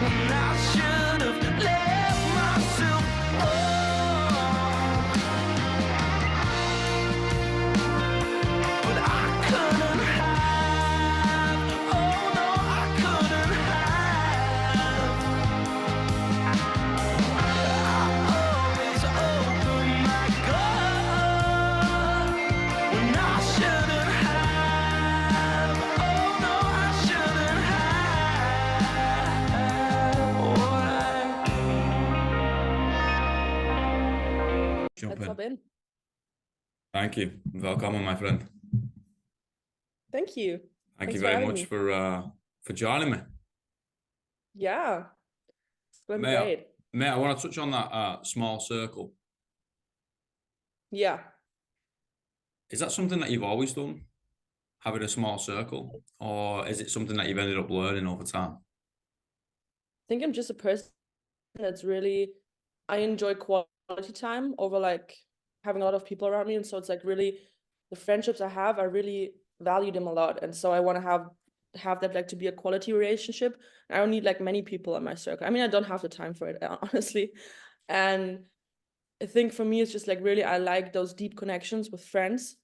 when I should have left myself alone. But I couldn't have, oh no, I couldn't have. I always open my gut when I shouldn't have, oh no, I shouldn't have. Jump Let's hop in. in. Thank you. Welcome, my friend. Thank you. Thank you Thanks for very having much me. for joining me. Yeah, it's been Mate, great. I want to touch on that small circle. Yeah. Is that something that you've always done, having a small circle, or is it something that you've ended up learning over time? I think I'm just a person that's really, I enjoy quality time over like having a lot of people around me. And so it's like really the friendships I have, I really value them a lot. And so I want to have that like to be a quality relationship. I don't need like many people in my circle. I mean, I don't have the time for it, honestly. And I think for me, it's just like really, I like those deep connections with friends.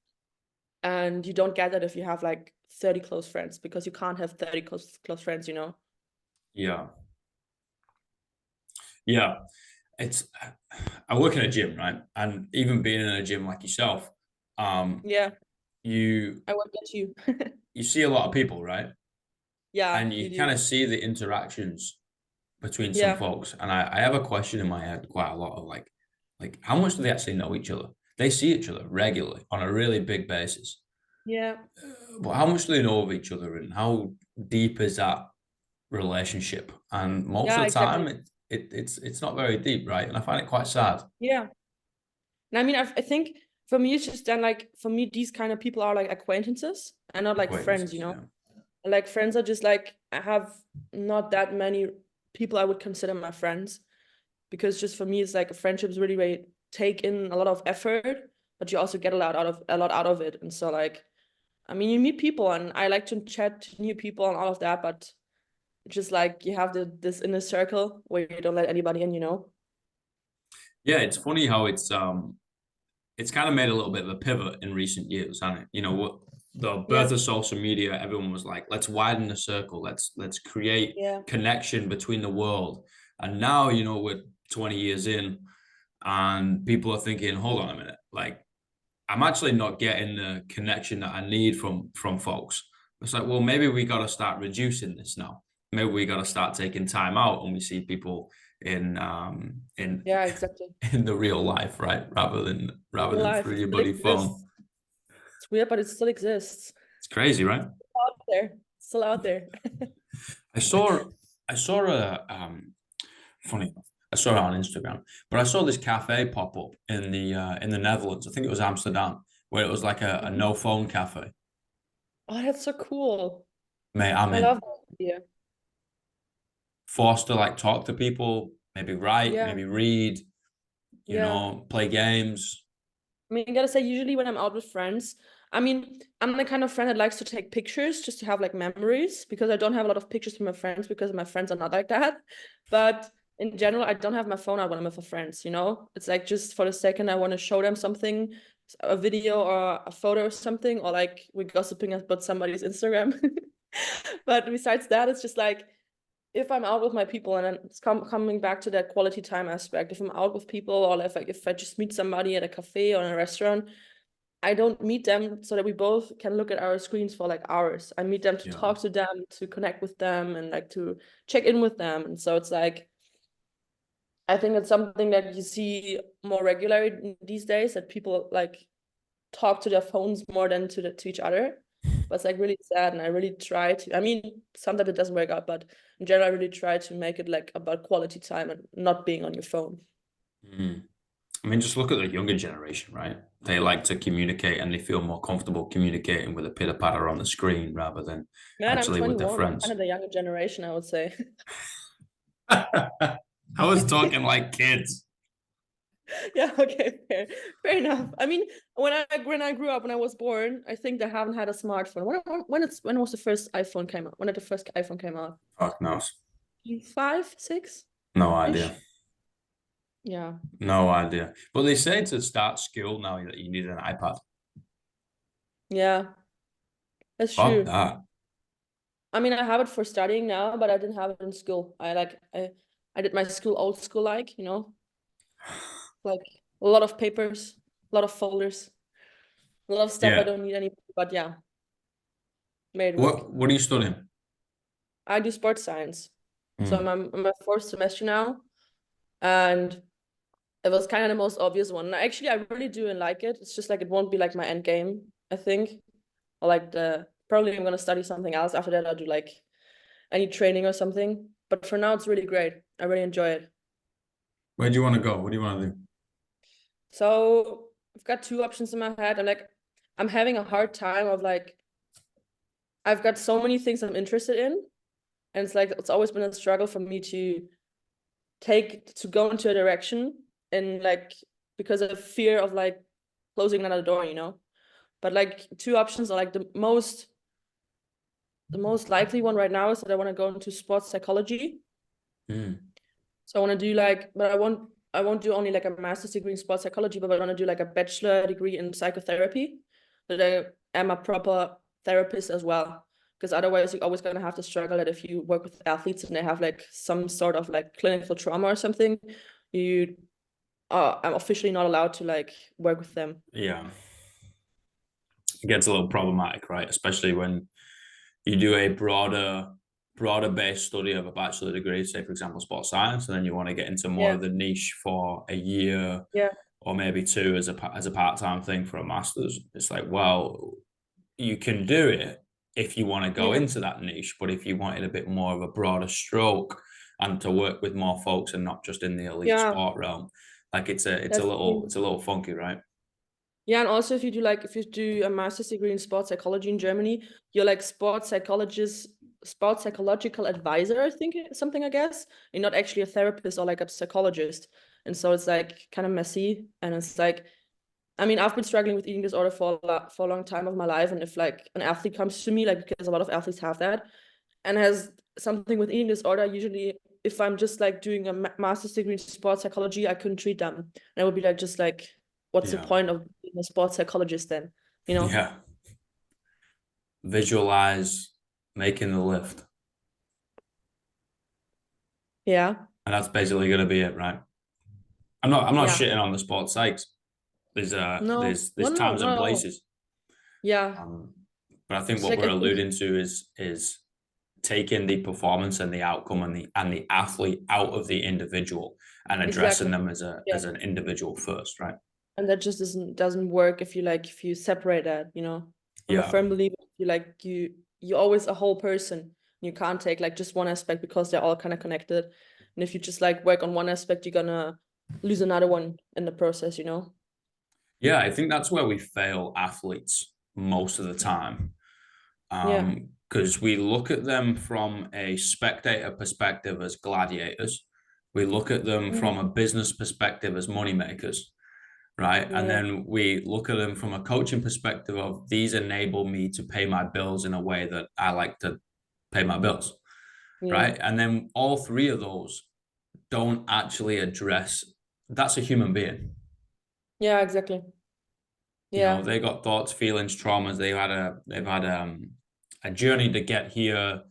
And you don't get that if you have like 30 close friends, because you can't have 30 close friends, you know? Yeah. Yeah. I work in a gym, right? And even being in a gym like yourself, Yeah, you I won't get you. see a lot of people, right? Yeah, And you you do. kind of see the interactions between some Yeah. folks. And I have a question in my head quite a lot of like how much do they actually know each other? They see each other regularly on a really big basis. Yeah. But how much do they know of each other, and how deep is that relationship? And most Yeah, of the exactly. time it's not very deep, right? And I find it quite sad. Yeah. And I mean, I think for me, it's just then like, for me, these kind of people are like acquaintances and not like friends, you know? Yeah. Like friends are just like, I have not that many people I would consider my friends, because just for me, it's like a friendship is really, really take in a lot of effort, but you also get a lot out of it. And so like, I mean, you meet people and I like to chat to new people and all of that, but just like you have this inner circle where you don't let anybody in, you know? Yeah, it's funny how it's kind of made a little bit of a pivot in recent years, hasn't it? You know, what the birth of social media, everyone was like, let's widen the circle, let's create connection between the world. And now, you know, we're 20 years in and people are thinking, hold on a minute, like I'm actually not getting the connection that I need from folks. It's like, well, maybe we got to start reducing this now. Maybe we got to start taking time out when we see people in Yeah, exactly. in the real life, right? Rather than through your bloody phone. It's weird, but it still exists. It's crazy, right? It's still out there. I saw funny. I saw it on Instagram, but I saw this cafe pop up in the Netherlands. I think it was Amsterdam, where it was like a no phone cafe. Oh, that's so cool. Mate, I love that idea. Forced to like talk to people, maybe write, maybe read, you know, play games. I mean, I gotta say, usually when I'm out with friends, I mean, I'm the kind of friend that likes to take pictures just to have like memories, because I don't have a lot of pictures with my friends because my friends are not like that. But in general, I don't have my phone out when I'm with friends, you know? It's like just for the second I want to show them something, a video or a photo or something, or like we're gossiping about somebody's Instagram. But besides that, it's just like, if I'm out with my people, and then it's coming back to that quality time aspect, if I'm out with people, or if I just meet somebody at a cafe or in a restaurant, I don't meet them so that we both can look at our screens for like hours. I meet them to talk to them, to connect with them, and like to check in with them. And so it's like, I think it's something that you see more regularly these days, that people like talk to their phones more than to each other. But it's like really sad, and I really try to, I mean, sometimes it doesn't work out, but in general, I really try to make it like about quality time and not being on your phone. I mean, just look at the younger generation, right? They like to communicate and they feel more comfortable communicating with a pitter patter on the screen rather than actually with their friends. I'm kind of the younger generation, I would say. I was talking like kids. Yeah, okay, fair enough. I mean, when I grew up, when I was born, I think they haven't had a smartphone. When was the first iPhone came out? When did the first iPhone came out? Fuck knows. 5, 6 No ish. idea. Yeah. No idea. But they say to start school now that you need an iPad. Yeah, that's Fuck true. that. I mean, I have it for studying now, but I didn't have it in school. I did my school old school, like, like a lot of papers, a lot of folders, a lot of stuff I Yeah. don't need anymore. But yeah, made it work. What are you studying? I do sports science. So Hmm. I'm in my fourth semester now, and it was kind of the most obvious one. And actually, I really do like it. It's just like it won't be like my end game, I think. Or like probably I'm gonna study something else after that. I'll do like any training or something. But for now, it's really great. I really enjoy it. Where do you want to go? What do you want to do? So I've got two options in my head. I'm having a hard time of like, I've got so many things I'm interested in. And it's like, it's always been a struggle for me to go into a direction and like, because of fear of like closing another door. But like two options are like the most likely one right now is that I want to go into sports psychology. Hmm. So I want to do like, but I won't do only like a master's degree in sports psychology, but I want to do like a bachelor degree in psychotherapy, that I am a proper therapist as well. Because otherwise you're always gonna have to struggle that if you work with athletes and they have like some sort of like clinical trauma or something, you I'm officially not allowed to like work with them. Yeah. It gets a little problematic, right? Especially when you do a broader based study of a bachelor degree, say for example sports science, and then you want to get into more Yeah, of the niche for a year yeah, or maybe two as a part-time thing for a master's. It's like, well, you can do it if you want to go yeah, into that niche, but if you wanted a bit more of a broader stroke and to work with more folks and not just in the elite yeah. sport realm, like it's a That's little funky, right? Yeah, and also if you do a master's degree in sports psychology in Germany, you're like sports psychological advisor, I think something, I guess. You're not actually a therapist or like a psychologist. And so it's like kind of messy. And it's like, I mean, I've been struggling with eating disorder for a long time of my life. And if like an athlete comes to me, like because a lot of athletes have that, and has something with eating disorder, usually if I'm just like doing a master's degree in sports psychology, I couldn't treat them. And I would be like, just like, what's the Yeah. point of being a sports psychologist then? You know? Yeah. Visualize making the lift. Yeah. And that's basically gonna be it, right? I'm not Yeah. shitting on the sports psychs. There's No. there's No, no, times not and at all. places. Yeah. Um, but I think It's what like we're I think, alluding to is taking the performance and the outcome and the athlete out of the individual and addressing exactly. them Yeah. as an individual first, right? And that just doesn't work if you separate that. I'm a Yeah. firm believer you're always a whole person. You can't take like just one aspect because they're all kind of connected. And if you just like work on one aspect, you're gonna lose another one in the process. Yeah, I think that's where we fail athletes most of the time. Yeah. Because we look at them from a spectator perspective as gladiators. We look at them from a Mhm. business perspective as moneymakers, right? And Yeah. then we look at them from a coaching perspective of these enable me to pay my bills in a way that I like to pay my bills, Yeah. right? And then all three of those don't actually address that's a human being. Yeah, exactly. You know, Yeah. they got thoughts, feelings, traumas. They've had a journey to get here.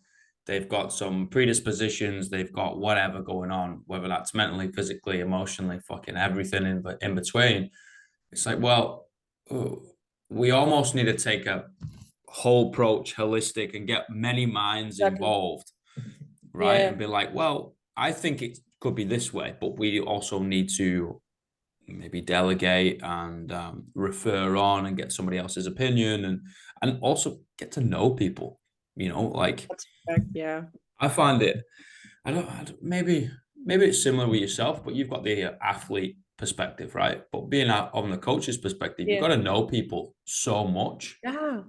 They've got some predispositions. They've got whatever going on, whether that's mentally, physically, emotionally, fucking everything in between. It's like, well, we almost need to take a whole approach, holistic, and get many minds Exactly. involved, right? Yeah. And be like, well, I think it could be this way, but we also need to maybe delegate and refer on and get somebody else's opinion and also get to know people. You know, like That's correct. Yeah. I find it. I don't maybe it's similar with yourself, but you've got the athlete perspective, right? But being out on the coach's perspective, you've Yeah. got to know people so much. Yeah.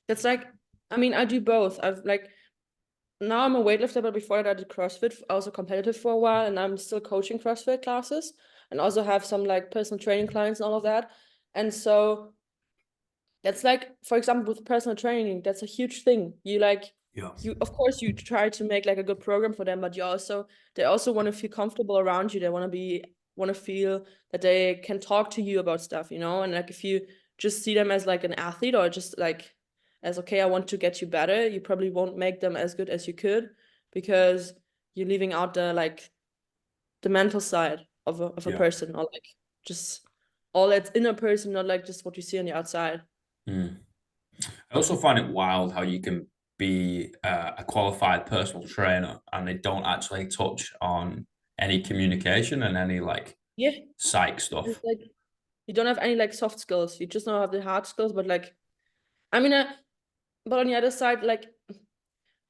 That's like, I mean, I do both. I've like now I'm a weightlifter, but before that I did CrossFit. I was a competitive for a while, and I'm still coaching CrossFit classes, and also have some like personal training clients and all of that. And so that's like, for example, with personal training, that's a huge thing. You like Yeah. of course you try to make like a good program for them, but they also want to feel comfortable around you. They want to feel that they can talk to you about stuff, you know? And like if you just see them as like an athlete or just like as, okay, I want to get you better, you probably won't make them as good as you could, because you're leaving out the mental side of a Yeah. person, or like just all that's in a person, not like just what you see on the outside. Mm. I also find it wild how you can be a qualified personal trainer and they don't actually touch on any communication and any like Yeah. psych stuff. It's like you don't have any like soft skills. You just don't have the hard skills, but like, I mean, but on the other side, like,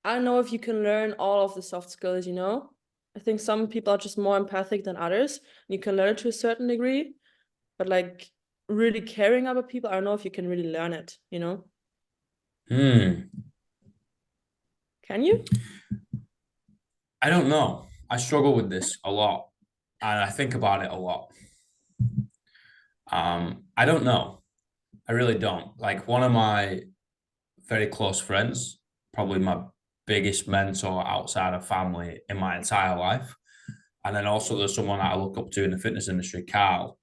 I don't know if you can learn all of the soft skills, you know? I think some people are just more empathic than others. You can learn it to a certain degree, but like really caring about people, I don't know if you can really learn it, you know? Hmm. Can you? I don't know. I struggle with this a lot and I think about it a lot. I don't know. I really don't. Like one of my very close friends, probably my biggest mentor outside of family in my entire life. And then also there's someone that I look up to in the fitness industry, Carl,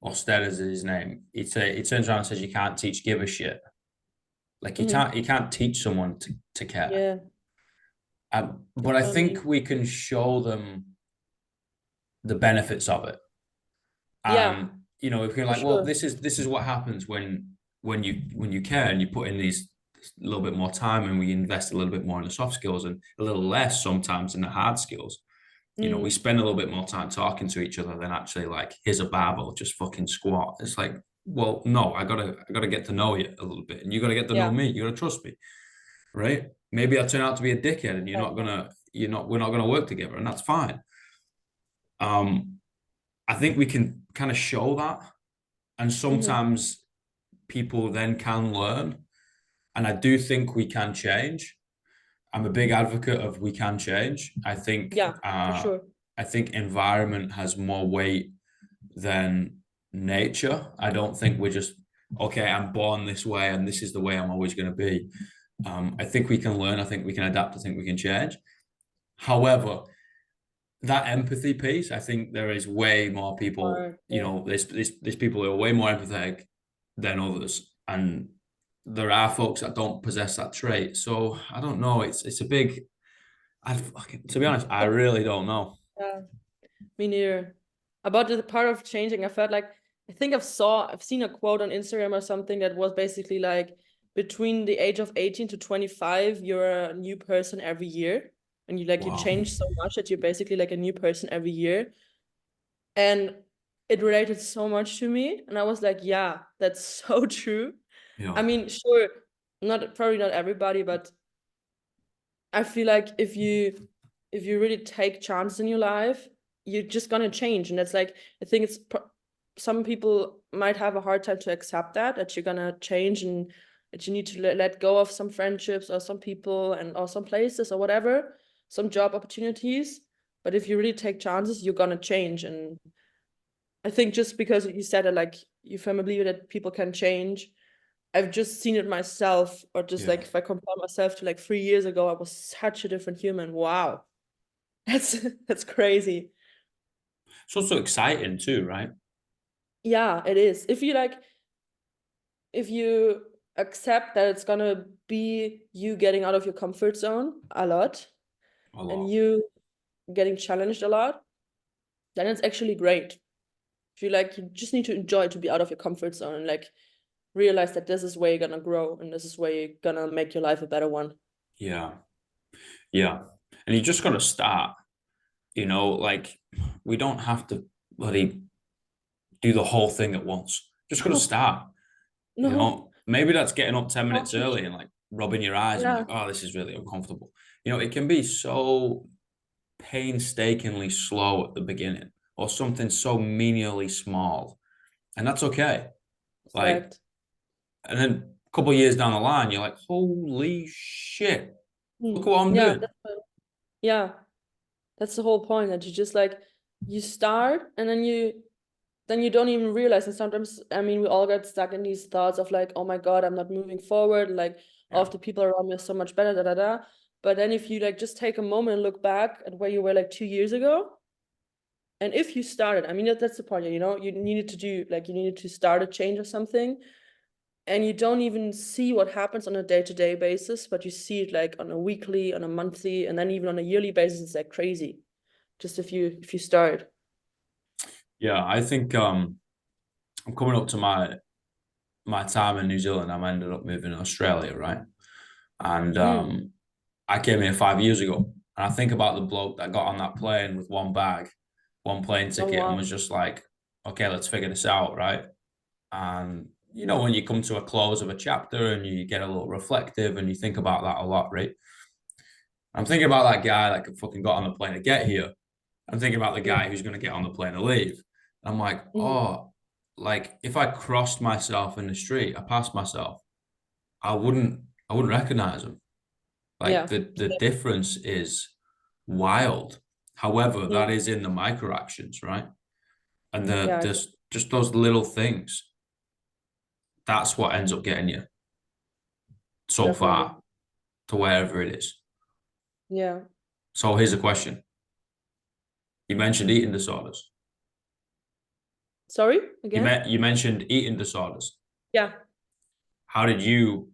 or Stead is his name. He turns around and says you can't teach give a shit. Like you can't teach someone to care. Yeah, But I totally. think we can show them the benefits of it. Yeah, You know, if you're for like, well, sure. this is what happens when you care and you put in these a little bit more time and we invest a little bit more in the soft skills and a little less sometimes in the hard skills. You know, we Mm, spend a little bit more time talking to each other than actually like, here's a barbell, just fucking squat. It's like, well, no, I gotta get to know you a little bit, and you gotta get to know yeah. me. You gotta trust me, right? Maybe I turn out to be a dickhead, and we're not gonna work together, and that's fine. Um, I think we can kind of show that, and Mm-hmm. sometimes people then can learn, and I do think we can change. I'm a big advocate of we can change. Yeah, for sure. I think environment has more weight than nature. I don't think we're just okay. I'm born this way, and this is the way I'm always going to be. I think we can learn. I think we can adapt. I think we can change. However, that empathy piece, I think there is way more people. Or You yeah. know, there's people who are way more empathetic than others, and there are folks that don't possess that trait. So I don't know. It's a big. To be honest, I really don't know. Yeah, me neither. About the part of changing, I felt like I've seen a quote on Instagram or something that was basically like between the age of 18 to 25, you're a new person every year. And you Wow. change so much that you're basically like a new person every year. And it related so much to me. And I was like, yeah, that's so true. I Yeah. mean, sure, probably not everybody, but I feel like if you really take chances in your life, you're just gonna change, and that's like I think some people might have a hard time to accept that you're gonna change and that you need to let go of some friendships or some people and or some places or whatever, some job opportunities. But if you really take chances, you're gonna change, and I think just because you said it, like you firmly believe that people can change. I've just seen it myself, or just Yeah. like if I compare myself to like 3 years ago, I was such a different human. Wow. That's that's crazy. It's also exciting too, right? Yeah, it is. If you accept that it's gonna be you getting out of your comfort zone a lot A and lot. you getting challenged a lot, then it's actually great. If you like, you just need to enjoy to be out of your comfort zone and like realize that this is where you're gonna grow and this is where you're gonna make your life a better one. Yeah. Yeah. And you just got to start, like we don't have to bloody do the whole thing at once. Just got to No, start, no. Maybe that's getting up 10 minutes Awesome. early and like rubbing your eyes and Yeah, like, oh, this is really uncomfortable. It can be so painstakingly slow at the beginning or something so menially small. And that's okay. Like, fact. and then a couple of years down the line, you're like, holy shit, look at what I'm Yeah, doing. yeah. That's the whole point, that you just like you start and then you don't even realize. And sometimes, I mean, we all get stuck in these thoughts of like, oh my God, I'm not moving forward. Like all Yeah. of the people around me are so much better, da da da. But then if you like just take a moment and look back at where you were like 2 years ago, and if you started, I mean, that's the part, you know, you needed to start a change or something, and you don't even see what happens on a day-to-day basis, but you see it like on a weekly, on a monthly, and then even on a yearly basis. It's like crazy. Just if you start. Yeah, I think I'm coming up to my time in New Zealand. I ended up moving to Australia, right? And I came here 5 years ago. And I think about the bloke that got on that plane with one bag, one plane Oh, ticket, and wow. was just like, okay, let's figure this out, right? And you know, when you come to a close of a chapter and you get a little reflective and you think about that a lot, right? I'm thinking about that guy that fucking got on the plane to get here. I'm thinking about the Yeah. guy who's going to get on the plane to leave. I'm like, Mhm. oh, like if I crossed myself in the street, I passed myself, I wouldn't recognize him. Like Yeah. the difference is wild. However, Mm. that is in the micro actions, right? And Yeah, there's just those little things. That's what ends up getting you so definitely. far to wherever it is. Yeah. So here's a question. You mentioned eating disorders. Sorry, again? You mentioned eating disorders. Yeah. How did you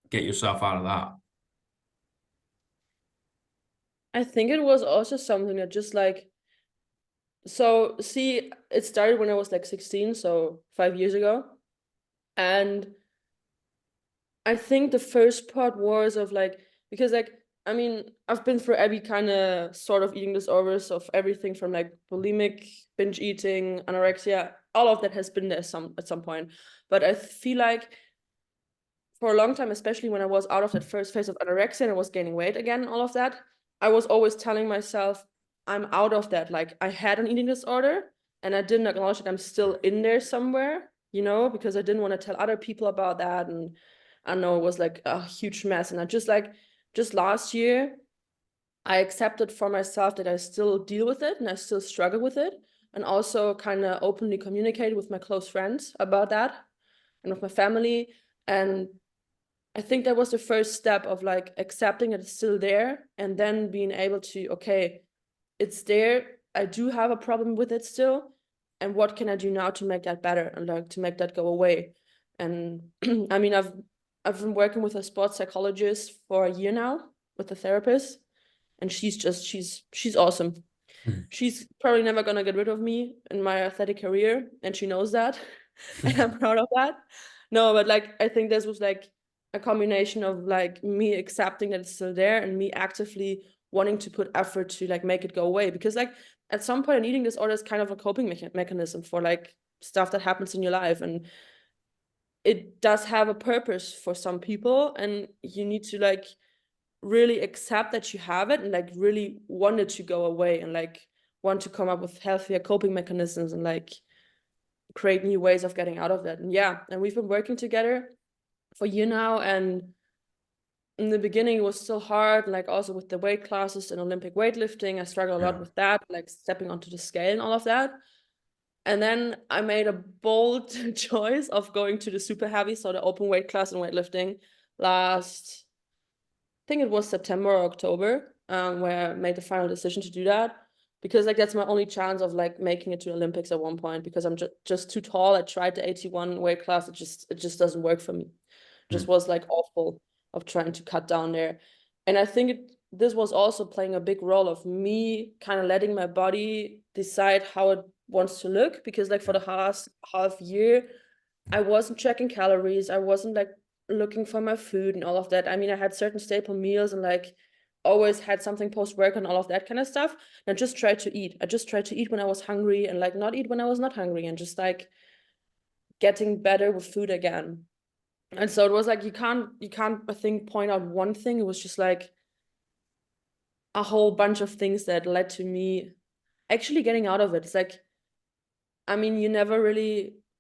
get yourself out of that? I think it was also something that just like, so see, it started when I was like 16, so 5 years ago. And I think the first part was of like, because like, I mean, I've been through every kind of sort of eating disorders of everything from like bulimic, binge eating, anorexia, all of that has been there at some point. But I feel like for a long time, especially when I was out of that first phase of anorexia and I was gaining weight again and all of that, I was always telling myself, I'm out of that. Like I had an eating disorder and I didn't acknowledge that I'm still in there somewhere, you know, because I didn't want to tell other people about that. And I know it was like a huge mess. And I just last year, I accepted for myself that I still deal with it and I still struggle with it. And also kind of openly communicated with my close friends about that and with my family. And I think that was the first step of like accepting that it's still there and then being able to, okay, it's there. I do have a problem with it still. And what can I do now to make that better and like to make that go away? And I mean, I've been working with a sports psychologist for a year now with a therapist, and she's awesome. Hmm. She's probably never gonna get rid of me in my athletic career, and she knows that, and I'm proud of that. No, but like I think this was like a combination of like me accepting that it's still there and me actively wanting to put effort to like make it go away. Because like at some point, an eating disorder is kind of a coping mechanism for like stuff that happens in your life, and it does have a purpose for some people, and you need to like really accept that you have it and like really want it to go away and like want to come up with healthier coping mechanisms and like create new ways of getting out of that. And yeah, and we've been working together for a year now, and in the beginning it was still hard, like also with the weight classes and Olympic weightlifting, I struggled a lot Yeah. with that, like stepping onto the scale and all of that. And then I made a bold choice of going to the super heavy, so the open weight class in weightlifting last, I think it was September or October, where I made the final decision to do that, because like that's my only chance of like making it to Olympics at one point, because I'm just too tall. I tried the 81 weight class, it just doesn't work for me. It Hmm. just was like awful of trying to cut down there. And I think this was also playing a big role of me kind of letting my body decide how it wants to look, because like for the past half year, I wasn't checking calories. I wasn't like looking for my food and all of that. I mean, I had certain staple meals and like always had something post work and all of that kind of stuff. And I just tried to eat. I just tried to eat when I was hungry and like not eat when I was not hungry, and just like getting better with food again. And so it was like you can't I think point out one thing. It was just like a whole bunch of things that led to me actually getting out of it. It's like, I mean,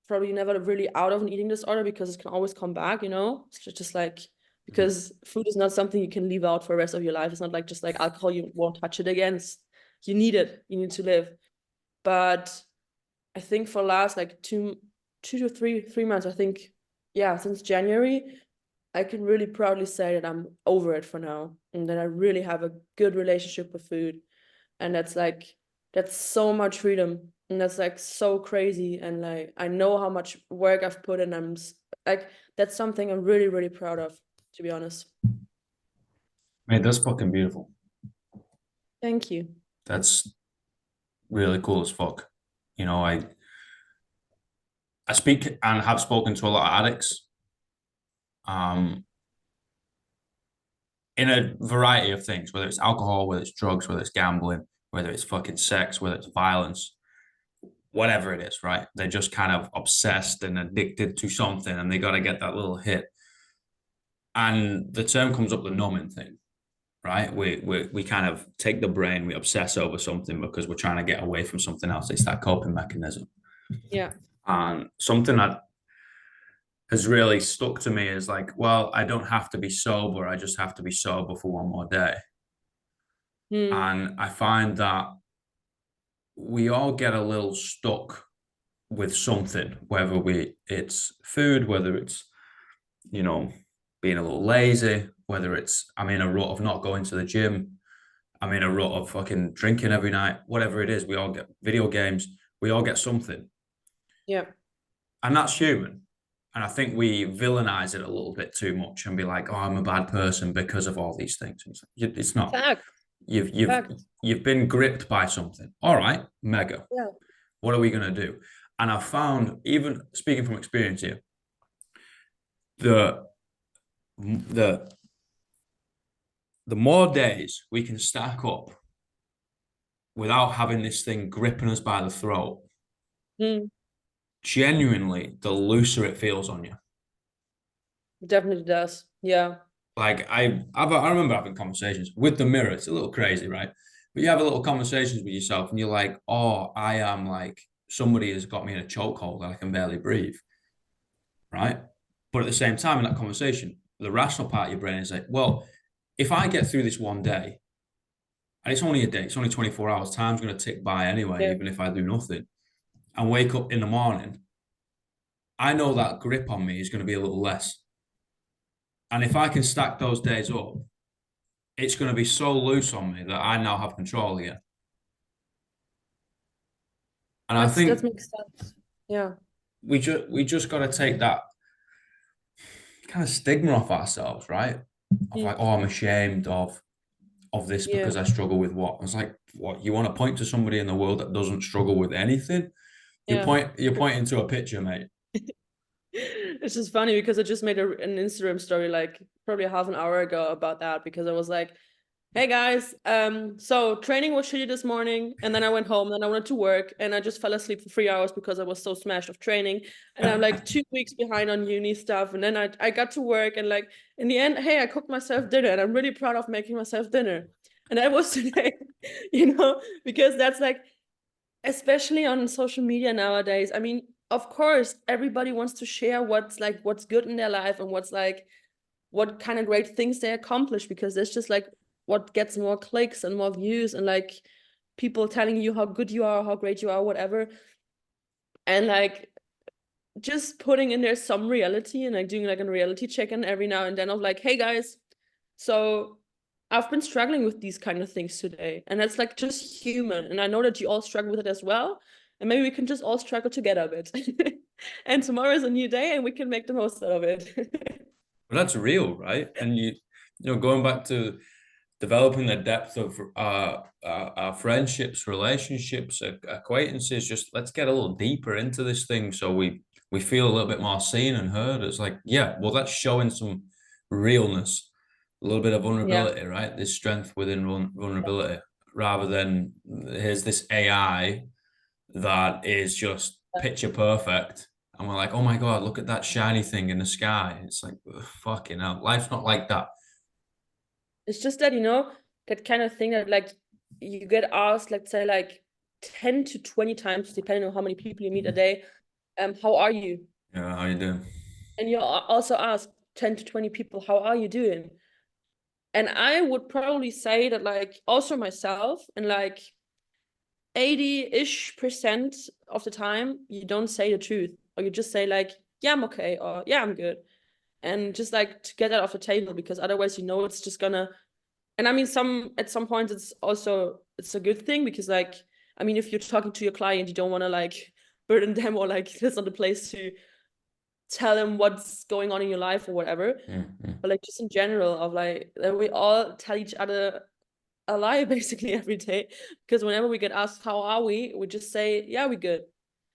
probably never really out of an eating disorder, because it can always come back, you know? It's just like, because food is not something you can leave out for the rest of your life. It's not like just like alcohol, you won't touch it again. You need it. You need to live. But I think for last like two to three months, I think, yeah, since January, I can really proudly say that I'm over it for now. and that I really have a good relationship with food. And that's so much freedom. And that's like so crazy. And like, I know how much work I've put in. Like, that's something I'm really, really proud of, to be honest. Mate, that's fucking beautiful. Thank you. That's really cool as fuck. You know, I speak and have spoken to a lot of addicts. In a variety of things, whether it's alcohol, whether it's drugs, whether it's gambling, whether it's fucking sex, whether it's violence, whatever it is, right? They're just kind of obsessed and addicted to something and they got to get that little hit. And the term comes up, the numbing thing, right? We kind of take the brain, we obsess over something because we're trying to get away from something else. It's that coping mechanism. Yeah. And something that has really stuck to me is like, well, I don't have to be sober. I just have to be sober for one more day. And I find that we all get a little stuck with something, whether it's food, whether it's, you know, being a little lazy, whether it's I'm in a rut of not going to the gym, I'm in a rut of fucking drinking every night, whatever it is, we all get video games, we all get something. Yeah. And that's human. And I think we villainize it a little bit too much and be like, oh, I'm a bad person because of all these things. It's not. Fact. You've been gripped by something. All right, mega. Yeah. What are we gonna do? And I found, even speaking from experience here, the more days we can stack up without having this thing gripping us by the throat, genuinely, the looser it feels on you. It definitely does. Yeah. Like I remember having conversations with the mirror. It's a little crazy, right? But you have a little conversations with yourself and you're like, oh, I am like, somebody has got me in a chokehold that I can barely breathe. Right. But at the same time, in that conversation, the rational part of your brain is like, well, if I get through this one day, and it's only a day, it's only 24 hours, time's going to tick by anyway, even if I do nothing, and wake up in the morning, I know that grip on me is going to be a little less. And if I can stack those days up, it's going to be so loose on me that I now have control again. And I think that makes sense. Yeah. we just got to take that kind of stigma off ourselves, right? Of like, oh, I'm ashamed of this because I struggle with what? I was like, what? You want to point to somebody in the world that doesn't struggle with anything? You're pointing to a picture, mate. It's just funny because I just made an Instagram story like probably half an hour ago about that, because I was like, hey guys, so training was shitty this morning, and then I went home, and then I went to work, and I just fell asleep for 3 hours because I was so smashed of training, and I'm like 2 weeks behind on uni stuff, and then I got to work, and like in the end, hey, I cooked myself dinner, and I'm really proud of making myself dinner. And that was today, because that's like, especially on social media nowadays, I mean, of course, everybody wants to share what's good in their life and what kind of great things they accomplish, because there's just like what gets more clicks and more views, and like people telling you how good you are, how great you are, whatever. And like just putting in there some reality and like doing like a reality check-in every now and then of like, hey guys, so I've been struggling with these kind of things today, and that's like just human, and I know that you all struggle with it as well, and maybe we can just all struggle together a bit. And tomorrow is a new day and we can make the most out of it. But that's real, right? And you know, going back to developing the depth of our friendships, relationships, acquaintances, just let's get a little deeper into this thing so we feel a little bit more seen and heard. It's like, yeah, well, that's showing some realness, a little bit of vulnerability, right? This strength within vulnerability, rather than here's this AI that is just picture perfect. And we're like, oh my God, look at that shiny thing in the sky. It's like, fucking hell, life's not like that. It's just that, that kind of thing that like you get asked, let's say like 10 to 20 times, depending on how many people you meet a day, how are you? Yeah, how you doing? And you also ask 10 to 20 people, how are you doing? And I would probably say that like also myself, and like 80-ish% of the time, you don't say the truth, or you just say like, yeah, I'm okay, or yeah, I'm good. And just like to get that off the table, because otherwise, it's just gonna And I mean, at some point it's a good thing because like, I mean, if you're talking to your client, you don't want to like burden them or like there's not a place to tell them what's going on in your life or whatever. But like just in general of like that we all tell each other a lie basically every day. Because whenever we get asked how are we just say, yeah, we good.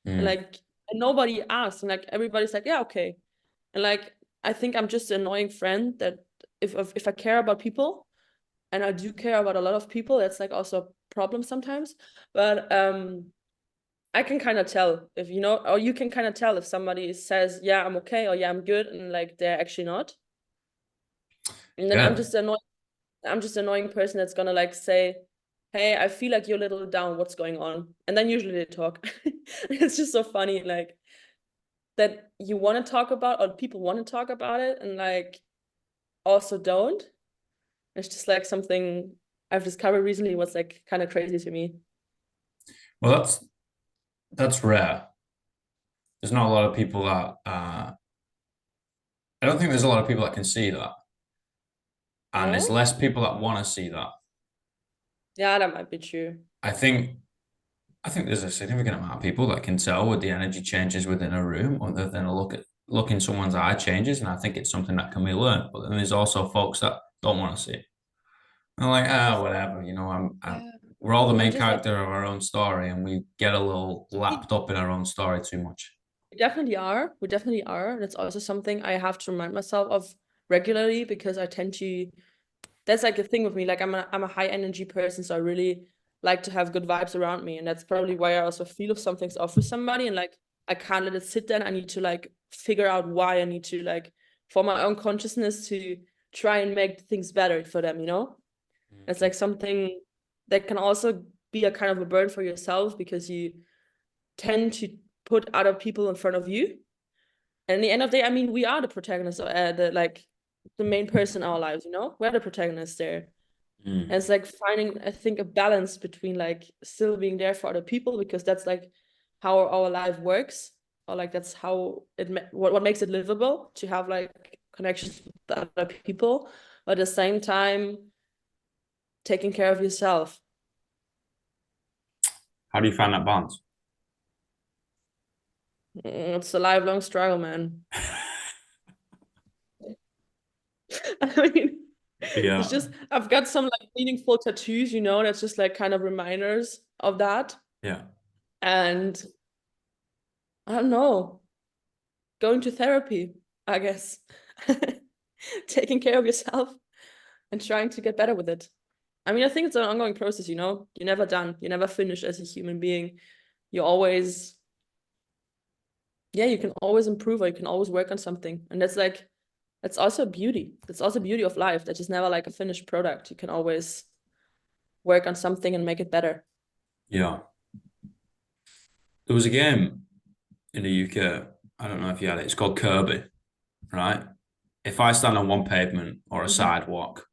And like and nobody asks. And like everybody's like, yeah, okay. And like I think I'm just an annoying friend that if I care about people, and I do care about a lot of people, that's like also a problem sometimes. But I can kind of tell if you know, or you can kind of tell if somebody says, yeah, I'm okay, or yeah, I'm good, and like they're actually not. And then Yeah. I'm just an annoying person that's gonna like say, hey, I feel like you're a little down, what's going on? And then usually they talk. It's just so funny, like that you want to talk about, or people want to talk about it, and like also don't. It's just like something I've discovered recently was like kind of crazy to me. Well, that's rare. There's not a lot of people that I don't think there's a lot of people that can see that. And there's No? less people that want to see that. Yeah, that might be true. I think I think there's a significant amount of people that can tell what the energy changes within a room, other than a look in someone's eye changes, and I think it's something that can be learned. But then there's also folks that don't want to see it. I'm like, whatever, Yeah. we're all the And main just like character of our own story, and we get a little lapped up in our own story too much. we definitely are. We definitely are. And it's also something I have to remind myself of regularly because I tend to that's like the thing with me. Like I'm a high energy person, so I really like to have good vibes around me. And that's probably why I also feel if something's off with somebody and like I can't let it sit there and I need to like figure out why I need to like for my own consciousness to try and make things better for them, you know? It's like something that can also be a kind of a burden for yourself because you tend to put other people in front of you. And in the end of the day, I mean, we are the protagonists, the like the main person in our lives, you know? We're the protagonists there. And it's like finding, I think, a balance between like still being there for other people because that's like how our life works, or like that's how what makes it livable to have like connections with other people, but at the same time taking care of yourself. How do you find that balance? It's a lifelong struggle, man. I mean, it's Yeah. just I've got some like meaningful tattoos, you know, that's just like kind of reminders of that. Yeah. And I don't know, going to therapy, I guess. Taking care of yourself and trying to get better with it. I mean, I think it's an ongoing process, you know? You're never done. You're never finished as a human being. You're always, yeah, you can always improve or you can always work on something. And that's like, that's also beauty. That's also beauty of life. That's just never like a finished product. You can always work on something and make it better. Yeah. There was a game in the UK. I don't know if you had it. It's called Kirby, right? If I stand on one pavement or a Mhm. sidewalk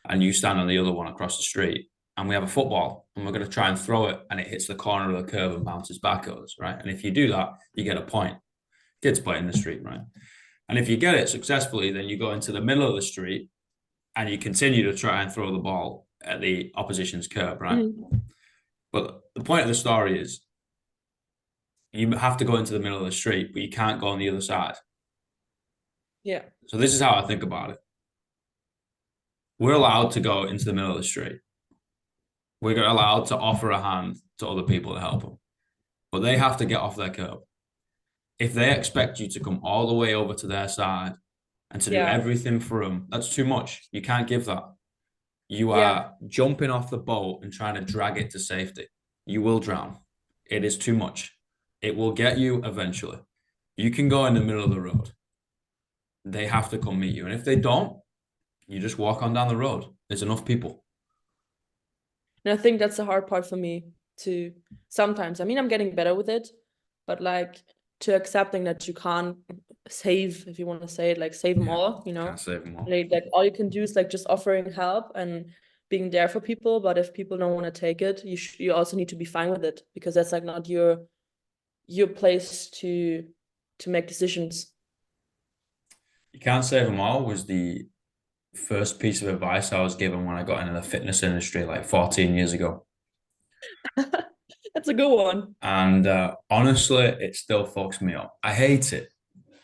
and you stand on the other one across the street, and we have a football and we're going to try and throw it and it hits the corner of the curb and bounces back at us, right? And if you do that, you get a point. Kids play in the street, right? And if you get it successfully, then you go into the middle of the street and you continue to try and throw the ball at the opposition's curb, right? Mhm. But the point of the story is you have to go into the middle of the street, but you can't go on the other side. Yeah. So this is how I think about it. We're allowed to go into the middle of the street. We're allowed to offer a hand to other people to help them, but they have to get off their curb. If they expect you to come all the way over to their side and to do Yeah. everything for them, that's too much. You can't give that. You Yeah. are jumping off the boat and trying to drag it to safety. You will drown. It is too much. It will get you eventually. You can go in the middle of the road. They have to come meet you. And if they don't, you just walk on down the road. There's enough people. And I think that's the hard part for me to sometimes. I mean, I'm getting better with it, but like to accepting that you can't save, if you want to say it, like save them Yeah, all, you know? can't save them all. Like all you can do is like just offering help and being there for people. But if people don't want to take it, you also need to be fine with it because that's like not your place to make decisions. You can't save them all was the first piece of advice I was given when I got into the fitness industry like 14 years ago. That's a good one. And honestly, it still fucks me up. I hate it.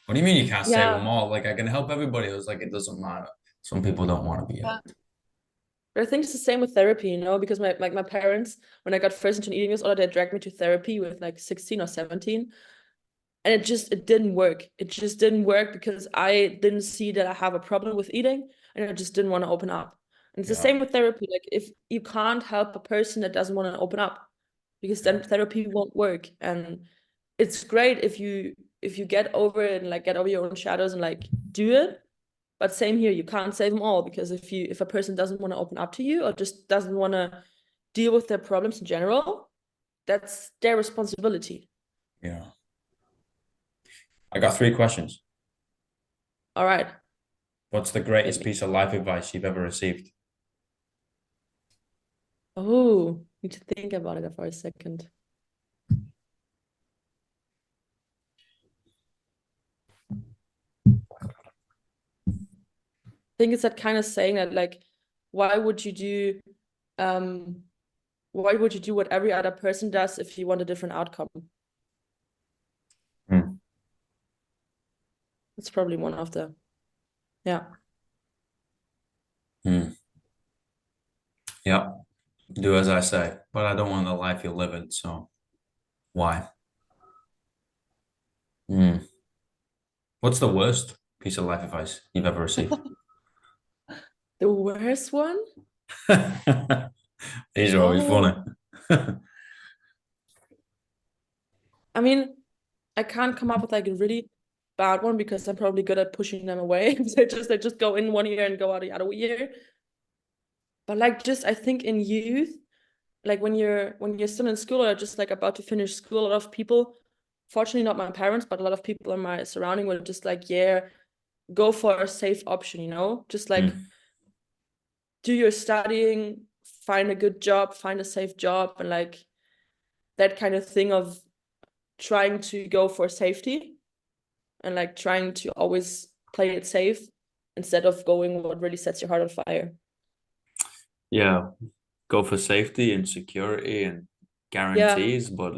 What do you mean you can't save them Yeah. all? Like I can help everybody. I was like, it doesn't matter. Some people don't want to be Yeah. helped. But I think it's the same with therapy, you know, because my parents, when I got first into an eating disorder, they dragged me to therapy with like 16 or 17. And it didn't work. It just didn't work because I didn't see that I have a problem with eating and I just didn't want to open up. And it's the Yeah. same with therapy. Like if you can't help a person that doesn't want to open up, because then therapy won't work. And it's great if you get over it and like get over your own shadows and like do it. But same here, you can't save them all, because if a person doesn't want to open up to you or just doesn't want to deal with their problems in general, that's their responsibility. Yeah. I got 3 questions. All right. What's the greatest piece of life advice you've ever received? Oh, need to think about it for a second. I think it's that kind of saying that like, why would you do um why would you do what every other person does if you want a different outcome? Hmm. It's probably one of the, yeah. Hmm. Yeah. Do as I say, but I don't want the life you're living. So why? Hmm. What's the worst piece of life advice you've ever received? The worst one? These are always Oh, funny. I mean, I can't come up with like a really bad one because I'm probably good at pushing them away. They just go in one ear and go out the other ear. But like just I think in youth, like when you're still in school or just like about to finish school, a lot of people, fortunately not my parents, but a lot of people in my surrounding were just like, yeah, go for a safe option, you know? Just like Hmm. do your studying, find a good job, find a safe job, and like that kind of thing of trying to go for safety and like trying to always play it safe instead of going what really sets your heart on fire. Yeah. Go for safety and security and Yeah. guarantees, but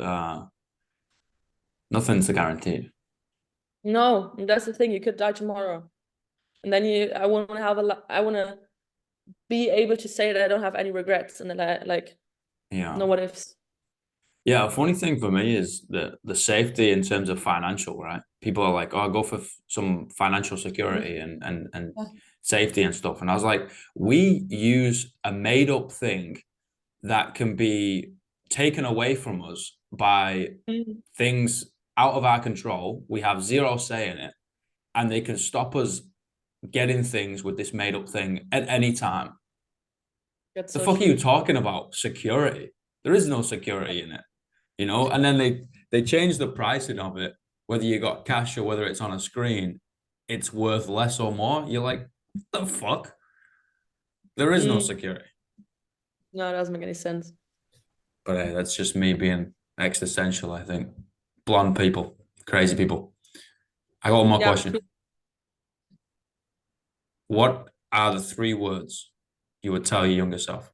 nothing's a guaranteed. No, and that's the thing. You could die tomorrow. And then I want to I want to be able to say that I don't have any regrets and that I like Yeah. no what ifs. Yeah, a funny thing for me is the safety in terms of financial, right? People are like, "Oh, go for some financial security and Yeah. safety and stuff." And I was like, "We use a made up thing that can be taken away from us by Mm. things out of our control. We have zero say in it, and they can stop us getting things with this made up thing at any time." That's The so fuck are you true. talking about? Security? There is no security in it, you know? And then they change the pricing of it, whether you got cash or whether it's on a screen, it's worth less or more. You're like, the fuck? There is no Mm. security. No, it doesn't make any sense. But hey, that's just me being existential, I think. Blonde people, crazy people. I got one more Yeah, question. What are the 3 words you would tell your younger self?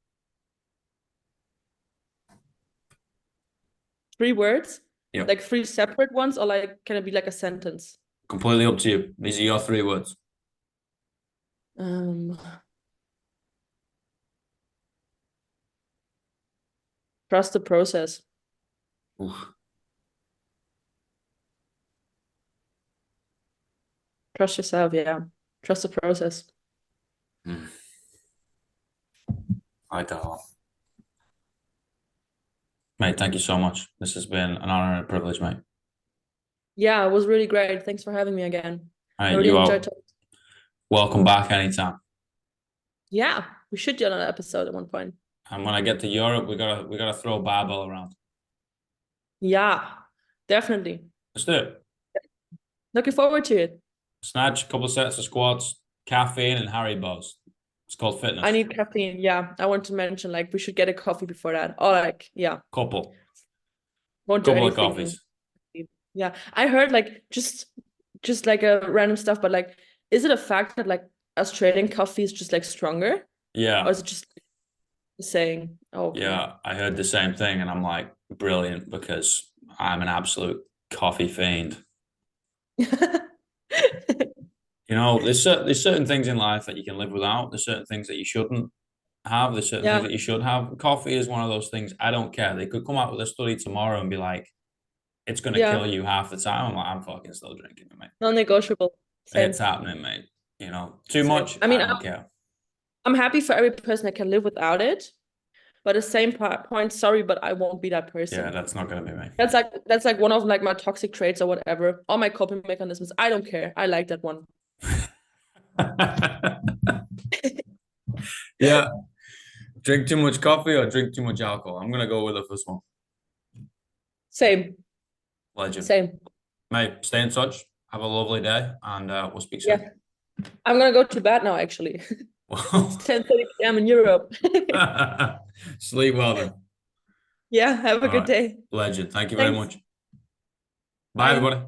3 words, Yep. like 3 separate ones, or like can it be like a sentence? Completely up to you. These are your 3 words. Um, Trust the process. Oof. Trust yourself. Yeah. Trust the process. Mm, I like that a lot. Mate, thank you so much. This has been an honor and a privilege, mate. Yeah, it was really great. Thanks for having me again. All I right, really you enjoyed are talking. welcome back anytime. Yeah, we should do another episode at one point. And when I get to Europe, we gotta throw a barbell around. Yeah, definitely. Let's do it. Looking forward to it. Snatch, a couple of sets of squats, caffeine, and Haribo's. It's called I fitness. need caffeine. Yeah, I want to mention like we should get a coffee before that. Or like, yeah, Couple, won't do couple of anything. coffees. Yeah, I heard like just like a random stuff, but like, is it a fact that like Australian coffee is just like stronger, or Yeah. is it just saying? Oh, okay. Yeah. I heard the same thing, and I'm like, brilliant, because I'm an absolute coffee fiend. You know, there's certain things in life that you can live without. There's certain things that you shouldn't have. There's certain things Yeah, that you should have. Coffee is one of those things. I don't care. They could come out with a study tomorrow and be like, it's gonna kill yeah, you half the time. I'm like, I'm fucking still drinking it, mate. non-negotiable. It's Same, happening, mate. You know, too same. much, I I mean, don't care. I'm happy for every person that can live without it, but at the same point, sorry, but I won't be that Yeah, person. that's not gonna be me. That's like one of like my toxic traits or whatever. All my coping mechanisms. I don't care. I like that one. Yeah, drink too much coffee or drink too much alcohol. I'm gonna go with the first one. Same, Legend. same. Mate, stay in touch. Have a lovely day, and we'll speak Yeah, soon. I'm gonna go to bed now. Actually, it's 10:30 p.m. in Europe. Sleep well then. Yeah, have a All good right. day. Legend. Thank you very Thanks. much. Bye, Bye. everybody.